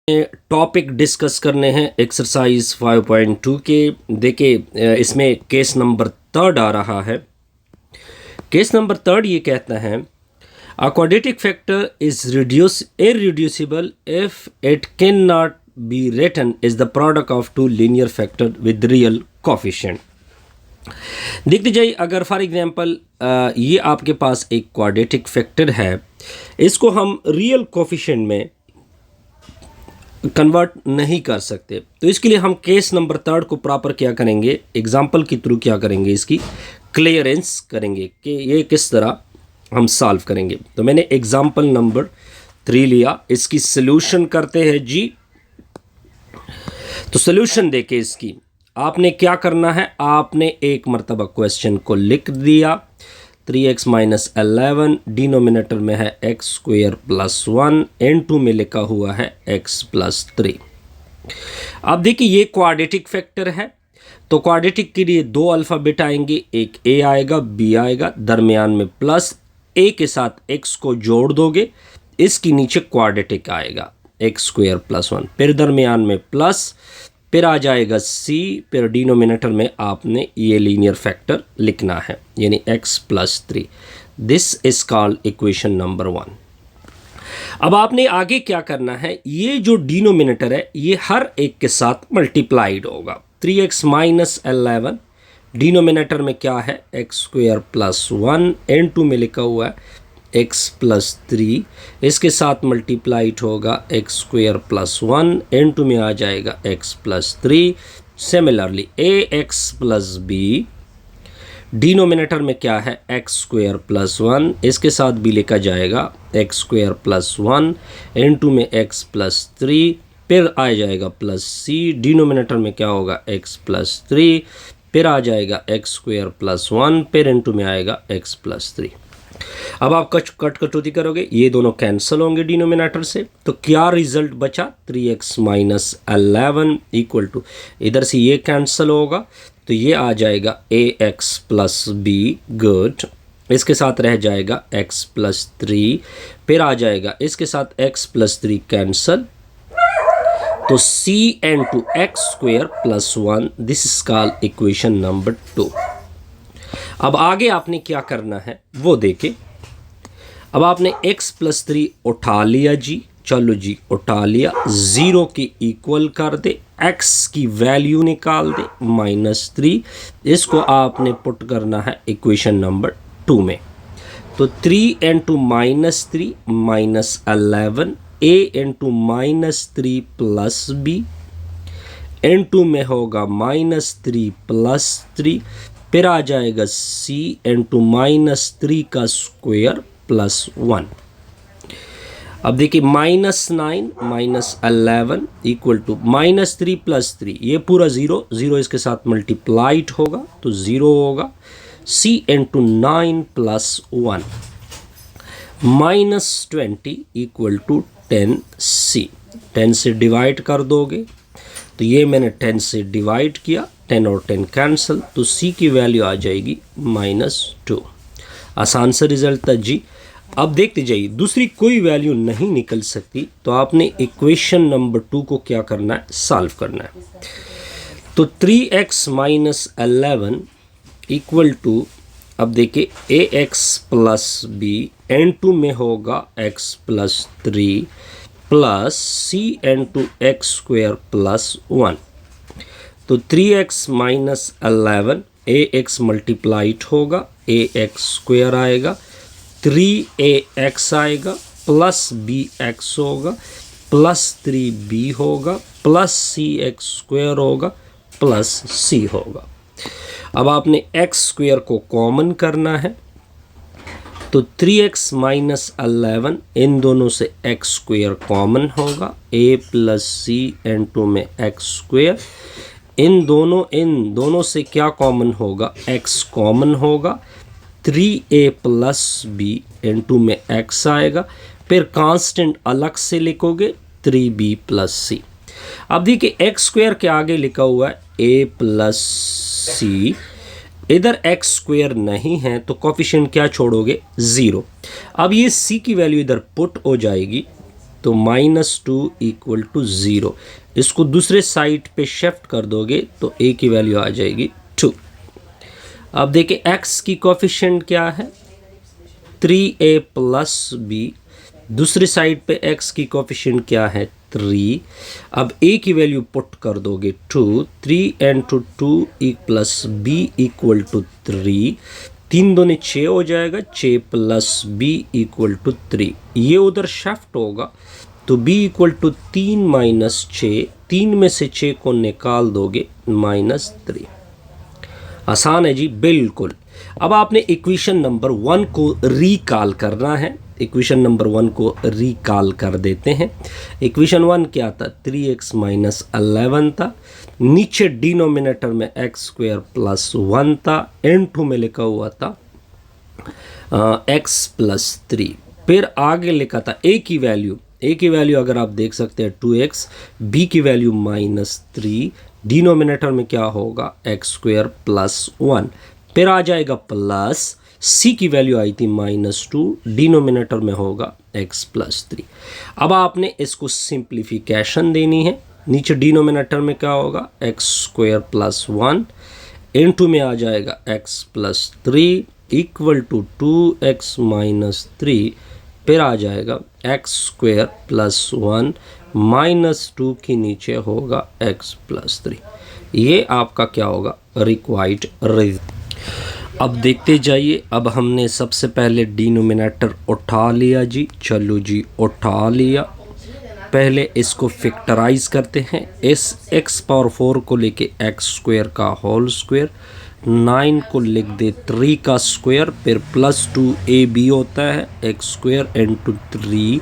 Topic discuss करने हैं exercise 5.2 के। देखिए इसमें केस नंबर 3 आ रहा है। केस नंबर 3 ये कहता है a quadratic factor is irreducible if it can not be written is the product of two linear factor with real coefficient. देखते जाइए, अगर फॉर एग्जांपल ये आपके पास एक क्वाड्रेटिक फैक्टर है, इसको हम रियल कोफिशिएंट में कन्वर्ट नहीं कर सकते, तो इसके लिए हम केस नंबर 3 को प्रॉपर क्या करेंगे, एग्जाम्पल के थ्रू क्या करेंगे, इसकी क्लियरेंस करेंगे कि ये किस तरह हम सॉल्व करेंगे। तो मैंने एग्जाम्पल नंबर 3 लिया, इसकी सॉल्यूशन करते हैं जी। तो सॉल्यूशन देके इसकी आपने क्या करना है, आपने एक मरतबा क्वेश्चन को लिख दिया। 3x - 11 डिनोमिनेटर में है x² + 1, n2 में लिखा हुआ है x + 3। अब देखिए ये क्वाड्रेटिक फैक्टर है, तो क्वाड्रेटिक के लिए 2 अल्फ़ाबेट आएंगे, एक a आएगा b आएगा, दरमियान में प्लस, a के साथ x को जोड़ दोगे, इसके नीचे क्वाड्रेटिक आएगा x² + 1, फिर दरमियान में प्लस, फिर आ जाएगा c, फिर डिनोमिनेटर में आपने ये लीनियर फैक्टर लिखना है, यानी x + 3। This is called equation number 1। अब आपने आगे क्या करना है, ये जो डिनोमिनेटर है ये हर एक के साथ मल्टीप्लाइड होगा। 3x - 11 डिनोमिनेटर में क्या है x² + 1, n2 में लिखा हुआ है x + 3, इसके साथ मल्टीप्लाइड होगा x² + 1, n2 में आ जाएगा x + 3। Similarly ax + b denominator में क्या है x² + 1, इसके साथ भी लिखा जाएगा x² + 1, n2 में x + 3, फिर आ जाएगा +c, डिनोमिनेटर में क्या होगा x + 3, फिर आ जाएगा x² + 1, फिर n2 में आएगा x + 3। अब आप कट कटौती करोगे, ये दोनों कैंसिल होंगे डिनोमिनेटर से, तो क्या रिजल्ट बचा, 3x - 11 इक्वल टू, इधर से ये कैंसिल होगा तो ये आ जाएगा ax + b, गुड, इसके साथ रह जाएगा x + 3, फिर आ जाएगा इसके साथ x + 3 कैंसिल, तो cn2 x² + 1, this is called equation number 2। अब आगे आपने क्या करना है वो देखें। अब आपने x + 3 उठा लिया जी, चलो जी उठा लिया, 0 के इक्वल कर दे, x की वैल्यू निकाल दे -3, इसको आपने पुट करना है इक्वेशन नंबर 2 में। तो 3 - 3 - 11 a - 3 + b, n2 में होगा -3 + 3, फिर आ जाएगा c -3 का स्क्वायर + 1। अब देखिए -9 - 11 इक्वल टू -3 + 3, ये पूरा 0 इसके साथ मल्टीप्लाइड होगा तो 0 होगा, c × 9 + 1 -20 इक्वल टू 10c। 10 से डिवाइड कर दोगे तो ये मैंने 10 से डिवाइड किया, 10 और 10 कैंसिल, तो c की वैल्यू आ जाएगी -2। आसान सा रिजल्ट था जी। अब देखते जाइए, दूसरी कोई वैल्यू नहीं निकल सकती, तो आपने इक्वेशन नंबर 2 को क्या करना है, सॉल्व करना है। तो 3x - 11 इक्वल टू, अब देखिए ax + b, n2 में होगा x + 3 प्लस cn2 x² + 1। तो 3x - 11 ax मल्टीप्लाइड होगा, ax² आएगा, 3ax आएगा, प्लस bx होगा, प्लस 3b होगा, प्लस cx² होगा, प्लस c होगा। अब आपने x² को कॉमन करना है, तो 3x - 11 इन दोनों से x² कॉमन होगा, a + c n2 में x², इन दोनों से क्या कॉमन होगा, x कॉमन होगा, 3a + b n2 में x आएगा, फिर कांस्टेंट अलग से लिखोगे 3b + c। अब देखिए x² के आगे लिखा हुआ है a + c, इधर x² नहीं है तो कोफिशिएंट क्या छोड़ोगे, 0। अब ये c की वैल्यू इधर पुट हो जाएगी, तो -2 इक्वल टू 0। इसको दूसरे साइड पे शिफ्ट कर दोगे तो a की वैल्यू आ जाएगी 2। अब देखिए x की कोफिशिएंट क्या है 3a प्लस b, दूसरी साइड पे x की कोफिशिएंट क्या है 3। अब a की वैल्यू पुट कर दोगे 2, 3 into 2 plus b equal to 3, 3 दूनी 6 हो जाएगा, 6 प्लस b इक्वल टू 3। ये उधर शिफ्ट होगा तो b इक्वल टू 3 माइनस 6, 3 में से 6 को निकाल दोगे -3। आसान है जी बिल्कुल। अब आपने इक्वेशन नंबर 1 को रिकॉल करना है। इक्वेशन नंबर 1 को रिकॉल कर देते हैं। इक्वेशन 1 क्या था 3x माइनस 11 था, नीचे डिनोमिनेटर में x² प्लस 1 था, n2 में लिखा हुआ था x प्लस 3। फिर आगे लिखा था a की वैल्यू अगर आप देख सकते हैं 2x, b की वैल्यू -3, डिनोमिनेटर में क्या होगा x² प्लस 1, फिर आ जाएगा प्लस c की वैल्यू आई थी -2, डिनोमिनेटर में होगा x प्लस 3। अब आपने इसको सिंप्लीफिकेशन देनी है। नीचे डिनोमिनेटर में क्या होगा x² प्लस 1, इनटू में आ जाएगा x plus 3 equal to 2x minus 3, फिर आ जाएगा x² प्लस 1 -2 के नीचे होगा x प्लस 3। ये आपका क्या होगा रिक्वायर्ड रिजल्ट। अब देखते जाइए। अब हमने सबसे पहले डिनोमिनेटर उठा लिया जी, चलो जी उठा लिया। पहले इसको फैक्टराइज करते हैं। इस x पावर 4 को लेके x² का होल स्क्वायर, 9 को लिख दे 3 का स्क्वायर, फिर प्लस 2ab होता है x² इंटू 3।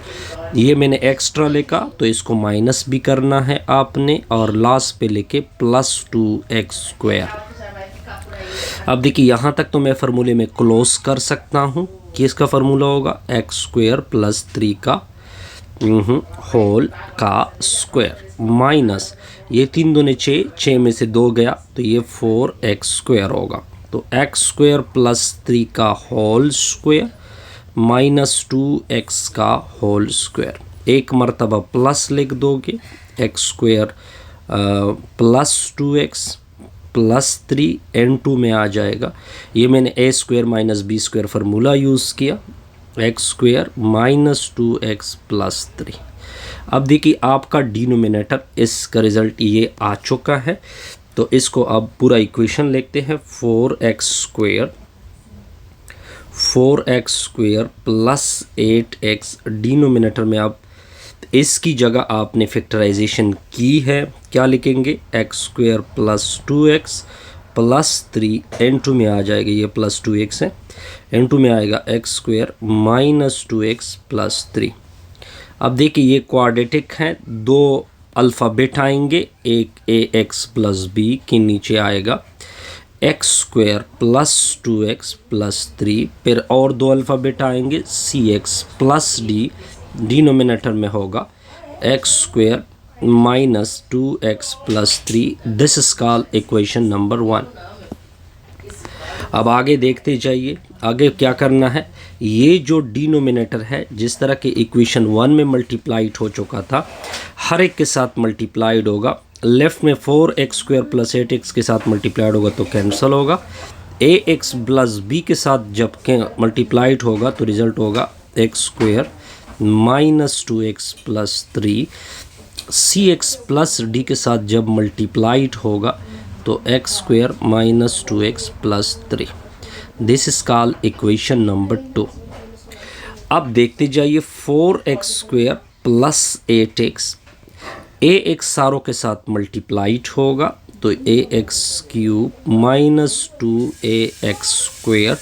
ये मैंने एक्स्ट्रा लिखा तो इसको माइनस भी करना है आपने, और लास्ट पे लेके प्लस 2x²। अब देखिए यहाँ तक तो मैं फार्मूले में क्लोज कर सकता हूँ कि इसका फार्मूला होगा x² प्लस 3 का होल का स्क्वायर माइनस ये 3 दूने 6, 6 में से 2 गया तो ये 4x² होगा। तो x² प्लस 3 का होल स्क्वायर माइनस 2x का होल स्क्वायर। एक मरतबा प्लस लिख दोगे x² plus 2x plus 3 n2 में आ जाएगा। ये मैंने a² minus b² formula use किया, x² माइनस 2x प्लस 3। अब देखिए आपका डिनोमिनेटर इसका रिज़ल्ट ये आ चुका है। तो इसको अब पूरा इक्वेशन लिखते हैं 4x² प्लस 8x। डिनोमिनेटर में आप इसकी जगह आपने फैक्टराइजेशन की है, क्या लिखेंगे x² plus 2x plus 3, n2 में आ जाएगा, ये प्लस 2x है, n2 में आएगा x² माइनस 2x प्लस 3। अब देखिए ये क्वाड्रेटिक है, 2 अल्फ़ाबेट आएंगे, एक ax प्लस b के नीचे आएगा x² प्लस 2x प्लस 3, फिर और 2 अल्फ़ाबेट आएंगे cx प्लस d, डिनोमिनेटर में होगा x² minus 2x plus 3। This is called equation number 1। अब आगे देखते जाइए, आगे क्या करना है। ये जो डिनोमिनेटर है जिस तरह के इक्वेशन 1 में मल्टीप्लाइड हो चुका था, हर एक के साथ मल्टीप्लाइड होगा। लेफ्ट में 4x² प्लस 8x के साथ मल्टीप्लाइड होगा तो कैंसिल होगा। ax प्लस b के साथ जब मल्टीप्लाइड होगा तो रिजल्ट होगा x² minus 2x plus 3। cx plus d के साथ जब मल्टीप्लाइड होगा तो x² minus 2x plus 3। This is called equation number 2। अब देखते जाइए 4x² प्लस 8x, ax सारों के साथ मल्टीप्लाइड होगा तो ax³ minus 2ax²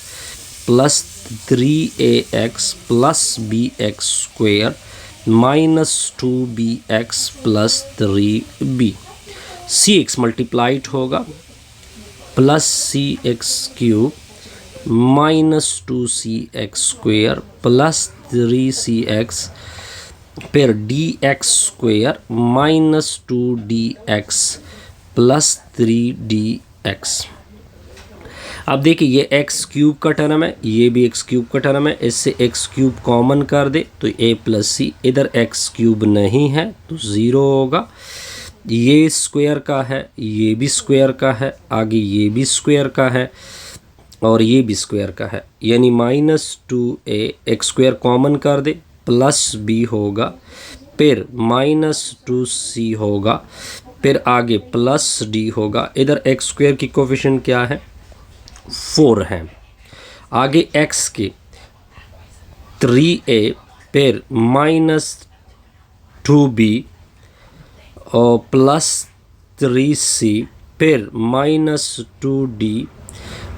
plus 3ax plus bx² minus 2bx plus 3b। cx multiplied होगा plus cx³ minus 2cx² plus 3cx, फिर dx² minus 2dx plus 3dx। अब देखिए ये एक्स क्यूब का टर्म है, ये भी एक्स क्यूब का टर्म है, इससे एक्स क्यूब कॉमन कर दे तो ए प्लस सी, इधर एक्स क्यूब नहीं है तो ज़ीरो होगा। ये स्क्वायर का है, ये भी स्क्वायर का है, आगे ये भी स्क्वायर का है और ये भी स्क्वायर का है, यानी -2a एक्स स्क्वायर कॉमन कर दे प्लस बी होगा, फिर -2c होगा, फिर आगे प्लस डी होगा। इधर एक्स स्क्वायर की कोफिशिएंट क्या है 4 है, आगे x के 3a फिर -2b और प्लस 3c फिर -2d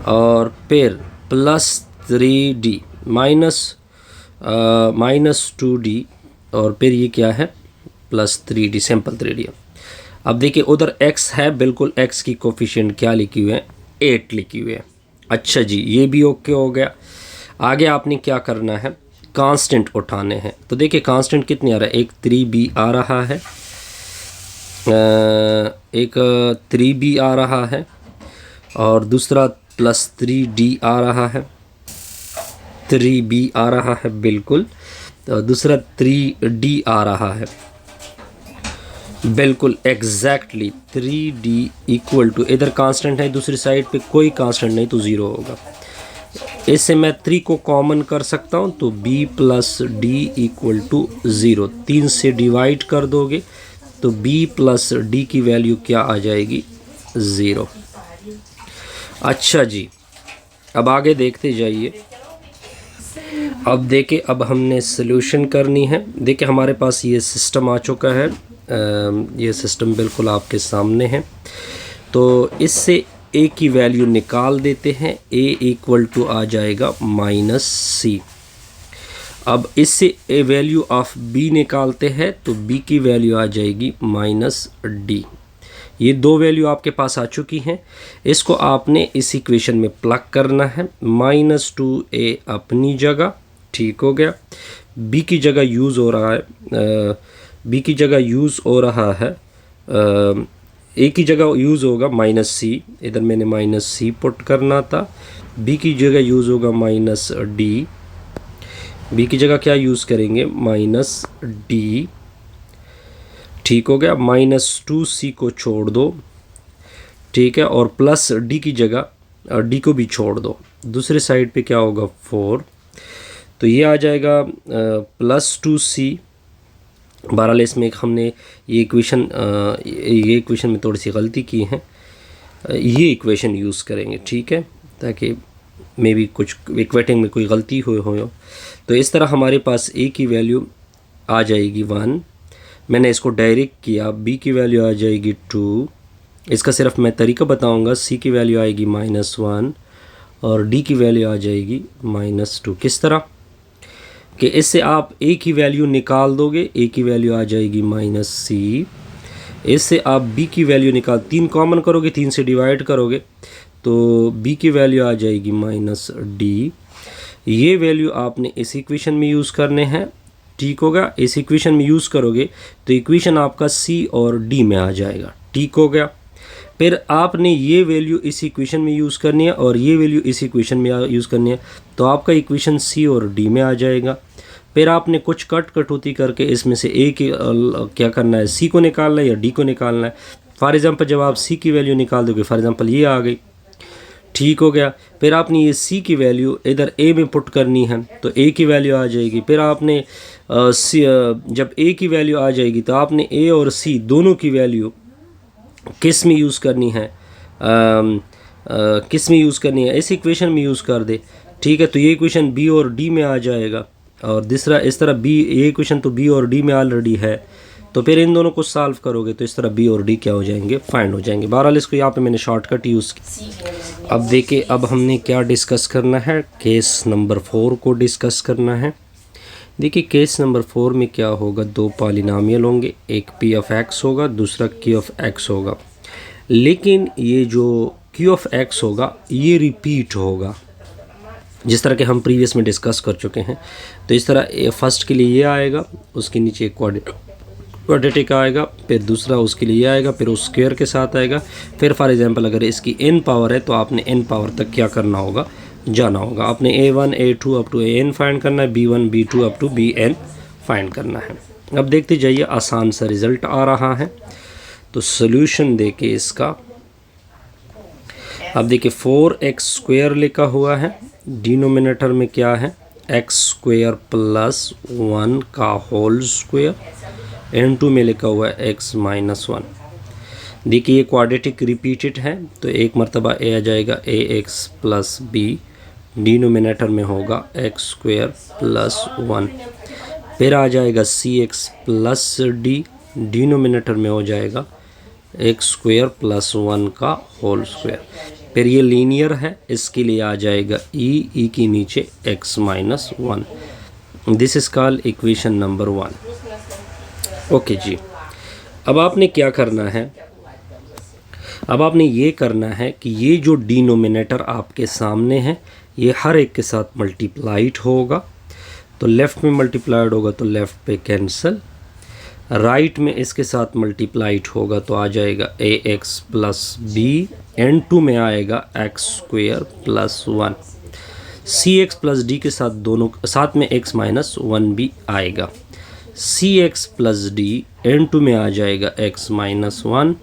और फिर प्लस 3d -2d और फिर ये क्या है प्लस 3d, सिंपल 3d। अब देखिए उधर x है, बिल्कुल x की कोफिशिएंट क्या लिखी हुई है 8 लिखी हुई है। अच्छा जी, ये भी ओके हो गया। आगे आपने क्या करना है, कांस्टेंट उठाने हैं। तो देखिए कांस्टेंट कितने आ रहा है, एक 3b आ रहा है, एक 3b आ रहा है और दूसरा प्लस 3d आ रहा है, 3b आ रहा है बिल्कुल, तो दूसरा 3d आ रहा है बिल्कुल एग्जैक्टली 3d इक्वल टू, इधर कांस्टेंट है, दूसरी साइड पे कोई कांस्टेंट नहीं तो ज़ीरो होगा। इससे मैं 3 को कॉमन कर सकता हूँ तो b plus d equal to 0, 3 से डिवाइड कर दोगे तो b प्लस डी की वैल्यू क्या आ जाएगी 0। अच्छा जी, अब आगे देखते जाइए। अब देखिए अब हमने सॉल्यूशन करनी है। देखिए हमारे पास ये सिस्टम आ चुका है, ये सिस्टम बिल्कुल आपके सामने है। तो इससे a की वैल्यू निकाल देते हैं, a इक्वल टू आ जाएगा -c। अब इससे a वैल्यू ऑफ b निकालते हैं तो b की वैल्यू आ जाएगी -d। ये दो वैल्यू आपके पास आ चुकी हैं, इसको आपने इस इक्वेशन में प्लग करना है। -2a अपनी जगह, ठीक हो गया, b की जगह यूज़ हो रहा है, b की जगह यूज़ हो रहा है, a की जगह यूज़ होगा -c, इधर मैंने -c पुट करना था। b की जगह यूज़ होगा -d, b की जगह क्या यूज़ करेंगे -d, ठीक हो गया। -2c को छोड़ दो, ठीक है, और प्लस d की जगह d को भी छोड़ दो, दूसरे साइड पे क्या होगा 4, तो ये आ जाएगा +2c। बहरहाल इसमें हमने ये इक्वेशन में थोड़ी सी गलती की है, ये इक्वेशन यूज़ करेंगे, ठीक है, ताकि मे भी कुछ इक्वेटिंग में कोई गलती हो। तो इस तरह हमारे पास a की वैल्यू आ जाएगी 1, मैंने इसको डायरेक्ट किया, b की वैल्यू आ जाएगी 2, इसका सिर्फ मैं तरीका बताऊंगा, c की वैल्यू आएगी -1 और d की वैल्यू आ जाएगी -2। किस तरह कि इससे आप a की वैल्यू निकाल दोगे, a की वैल्यू आ जाएगी -c, इससे आप b की वैल्यू निकाल, 3 कॉमन करोगे, 3 से डिवाइड करोगे तो b की वैल्यू आ जाएगी -d। ये वैल्यू आपने इस इक्वेशन में यूज़ करने हैं, ठीक होगा। इस इक्वेशन में यूज़ करोगे तो इक्वेशन आपका c और d में आ जाएगा, ठीक हो गया। फिर आपने ये वैल्यू इस इक्वेशन में यूज़ करनी है और ये वैल्यू इस इक्वेशन में यूज़ करनी है, तो आपका इक्वेशन c और d में आ जाएगा। फिर आपने कुछ कटौती करके इसमें से a की क्या करना है, c को निकालना है या d को निकालना है। फॉर एग्ज़ाम्पल जब आप c की वैल्यू निकाल दोगे, फॉर एग्ज़ाम्पल ये आ गई, ठीक हो गया। फिर आपने ये c की वैल्यू इधर a में पुट करनी है तो a की वैल्यू आ जाएगी। फिर आपने जब a की वैल्यू आ जाएगी तो आपने a और c दोनों की वैल्यू किस में यूज़ करनी है, किस में यूज़ करनी है, इस इक्वेशन में यूज़ कर दे, ठीक है। तो ये इक्वेशन b और d में आ जाएगा और दूसरा इस तरह b, ये इक्वेशन तो b और d में ऑलरेडी है, तो फिर इन दोनों को सॉल्व करोगे तो इस तरह b और d क्या हो जाएंगे, फाइंड हो जाएंगे। बहरहाल इसको यहाँ पे मैंने शॉर्टकट यूज़ किया। अब देखिए अब हमने क्या डिस्कस करना है, केस नंबर 4 को डिस्कस करना है। देखिए केस नंबर 4 में क्या होगा, दो पॉलिनोमियल होंगे, एक p ऑफ x होगा, दूसरा q ऑफ x होगा, लेकिन ये जो q ऑफ x होगा ये रिपीट होगा, जिस तरह के हम प्रीवियस में डिस्कस कर चुके हैं। तो इस तरह फर्स्ट के लिए ये आएगा, उसके नीचे क्वाड्रेटिक आएगा, फिर दूसरा उसके लिए आएगा, फिर उस स्क्वायर के साथ आएगा। फिर फॉर एग्जांपल अगर इसकी n पावर है तो आपने n पावर तक क्या करना होगा, जाना होगा। आपने a1 a2 up to an find करना है, b1 b2 up to bn find करना है। अब देखते जाइए, आसान सा रिज़ल्ट आ रहा है। तो सोल्यूशन देखिए इसका, अब देखिए 4x² लिखा हुआ है, डिनोमिनेटर में क्या है x² प्लस 1 का होल स्क्वायर, n2 में लिखा हुआ है x माइनस 1। देखिए ये क्वाड्रेटिक रिपीटेड है तो एक मरतबा ए आ जाएगा ax प्लस b, डिनोमिनेटर में होगा x² प्लस 1। फिर आ जाएगा cx प्लस d, डिनोमिनेटर में हो जाएगा x² प्लस 1 का होल स्क्वायर। फिर ये लीनियर है, इसके लिए आ जाएगा e के नीचे x minus 1। This is called equation number 1। Okay जी, अब आपने क्या करना है, अब आपने ये करना है कि ये जो डिनोमिनेटर आपके सामने है ये हर एक के साथ मल्टीप्लाइड होगा। तो लेफ़्ट में मल्टीप्लाइड होगा तो लेफ़्ट पे कैंसिल, राइट में इसके साथ मल्टीप्लाइड होगा तो आ जाएगा ax प्लस b, n2 में आएगा x² plus 1, cx plus d के साथ दोनों साथ में x माइनस 1 भी आएगा, cx प्लस d n2 में आ जाएगा x माइनस 1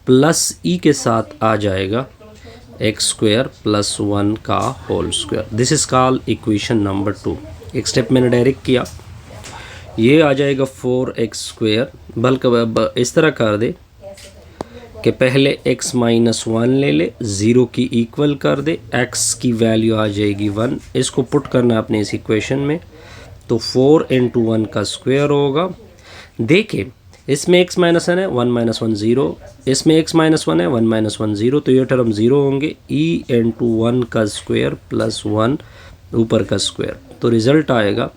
प्लस e के साथ आ जाएगा x² प्लस 1 का whole square. This is called equation number 2। एक स्टेप मैंने डायरेक्ट किया, ये आ जाएगा 4x², बल्कि इस तरह कर दे कि पहले x माइनस 1 ले ले, 0 की इक्वल कर दे, x की वैल्यू आ जाएगी 1। इसको पुट करना है अपने इस इक्वेशन में, तो 4 × 1 का स्क्वायर होगा। देखिए इसमें x माइनस 1 है, 1 माइनस 1 0, इसमें x माइनस 1 है, 1 माइनस 1 0, तो ये टर्म 0 होंगे। e × 1 का स्क्वायर प्लस 1 ऊपर का स्क्वायर, तो रिज़ल्ट आएगा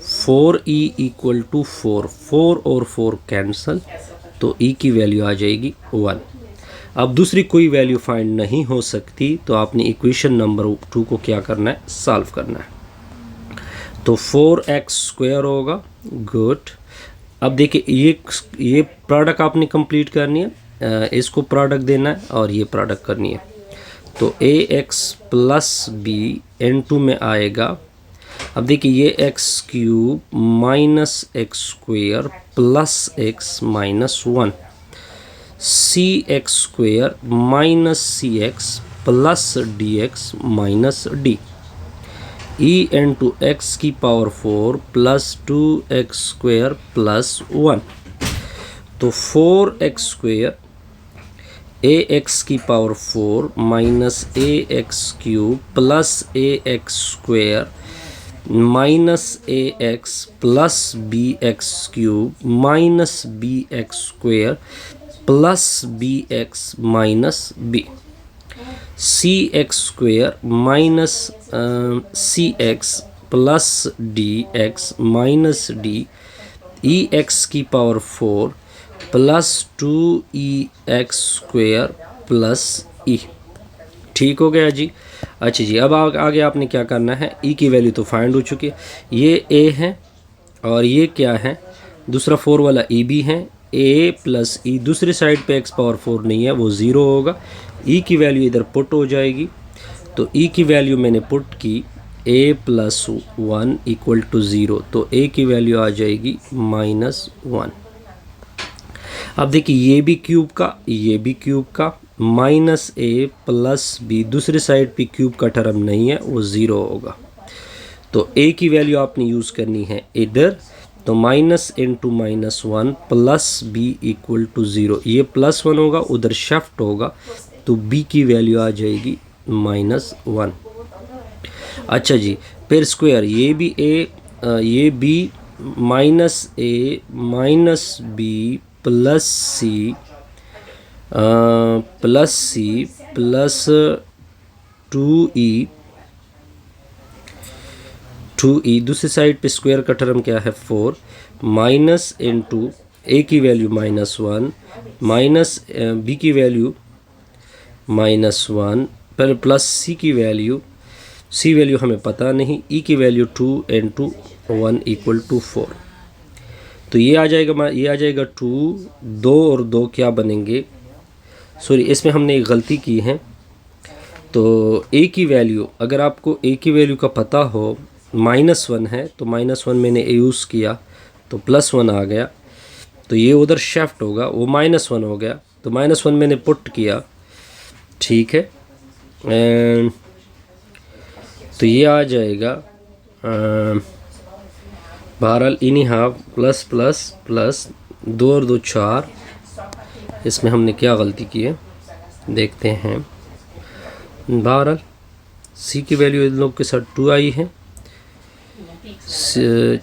4e इक्वल टू 4, 4 और 4 कैंसल, तो e की वैल्यू आ जाएगी 1। अब दूसरी कोई वैल्यू फाइंड नहीं हो सकती तो आपने इक्वेशन नंबर 2 को क्या करना है, सॉल्व करना है। तो 4x² होगा, गुड। अब देखिए ये प्रोडक्ट आपने कंप्लीट करनी है, इसको प्रोडक्ट देना है और ये प्रोडक्ट करनी है। तो ax प्लस b n2 में आएगा। अब देखिए ये x³ minus x² plus x minus 1, cx² minus cx plus dx minus d, e × x की पावर 4 प्लस 2x² प्लस 1, तो 4x² ax की power 4 minus ax³ plus ax² minus ax plus bx³ minus bx² plus bx minus b, cx² minus cx plus dx minus d, ex की power 4 plus 2ex² plus e। ठीक हो गया जी। अच्छा जी, अब आगे आपने क्या करना है, e की वैल्यू तो फाइंड हो चुकी है, ये a है और ये क्या है, दूसरा 4 वाला e भी है, a प्लस e, दूसरी साइड पे x पावर 4 नहीं है, वो 0 होगा। e की वैल्यू इधर पुट हो जाएगी, तो e की वैल्यू मैंने पुट की a प्लस 1 इक्वल टू 0, तो a की वैल्यू आ जाएगी माइनस 1। अब देखिए ये भी क्यूब का, ये भी क्यूब का, माइनस a प्लस b, दूसरी साइड पे क्यूब का टर्म नहीं है, वो 0 होगा। तो a की वैल्यू आपने यूज़ करनी है इधर, तो minus × minus 1 plus b equal to 0, ये प्लस 1 होगा, उधर शिफ्ट होगा, तो b की वैल्यू आ जाएगी माइनस 1। अच्छा जी, फिर स्क्वायर, ये भी a, ये b minus a minus b plus c plus 2e, दूसरी साइड पे स्क्वायर का टर्म क्या है 4, माइनस × a की वैल्यू माइनस 1, माइनस b की वैल्यू माइनस 1, पर प्लस c की वैल्यू, c वैल्यू हमें पता नहीं, e की वैल्यू 2 × 1 इक्वल टू 4। तो ये आ जाएगा 2, 2 और 2 क्या बनेंगे, सॉरी इसमें हमने एक गलती की है। तो ए की वैल्यू, अगर आपको ए की वैल्यू का पता हो -1 है तो -1 मैंने यूज़ किया तो +1 आ गया, तो ये उधर शिफ्ट होगा, वो -1 हो गया, तो -1 मैंने पुट किया, ठीक है। एंड तो ये आ जाएगा बहरहाल इनी हाफ प्लस प्लस प्लस 2 और 2 4। इसमें हमने क्या गलती की है देखते हैं। बहरहाल सी की वैल्यू इन लोग के साथ 2 आई है,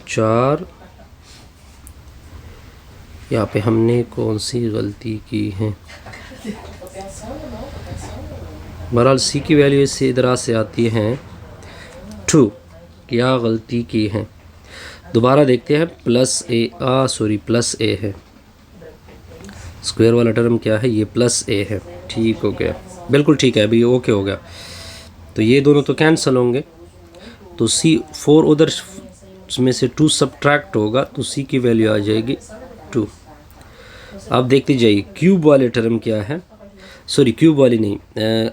4। यहाँ पे हमने कौन सी गलती की है, बहरहाल सी की वैल्यू इससे इधर से आती है 2, क्या गलती की है दोबारा देखते हैं। प्लस ए है, स्क्वायर वाला टर्म क्या है, ये +a है, ठीक हो गया, बिल्कुल ठीक है, अभी ओके हो गया। तो ये दोनों तो कैंसिल होंगे, तो सी 4 उधर में से 2 सब्ट्रैक्ट होगा, तो सी की वैल्यू आ जाएगी 2। आप देखते जाइए क्यूब वाले टर्म क्या है, सॉरी क्यूब वाली नहीं,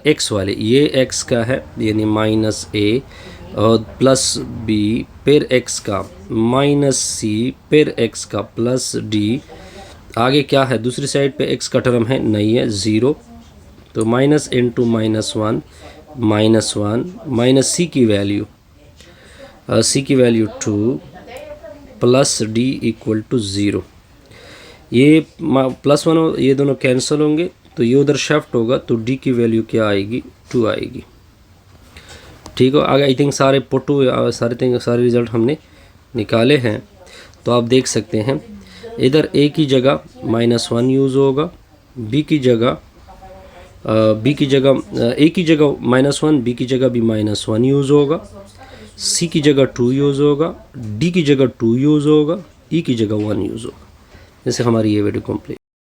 एक्स वाले, ये एक्स का है यानी -a और +b, फिर एक्स का -c, फिर एक्स का +d, आगे क्या है दूसरी साइड पे एक्स का टर्म है नहीं है 0, तो माइनस इंटू -1 -1 सी की value 2 plus d equal to 0। ये +1 ये दोनों कैंसिल होंगे, तो ये उधर शिफ्ट होगा, तो d की वैल्यू क्या आएगी 2 आएगी, ठीक हो। आगे आई थिंक सारे सारे रिज़ल्ट हमने निकाले हैं। तो आप देख सकते हैं इधर a की जगह -1 यूज़ होगा, b की जगह a की जगह -1, b की जगह भी -1 यूज़ होगा, c की जगह 2 यूज़ होगा, d की जगह 2 यूज़ होगा, e की जगह 1 यूज़ होगा। जैसे हमारी ये वीडियो कंप्लीट।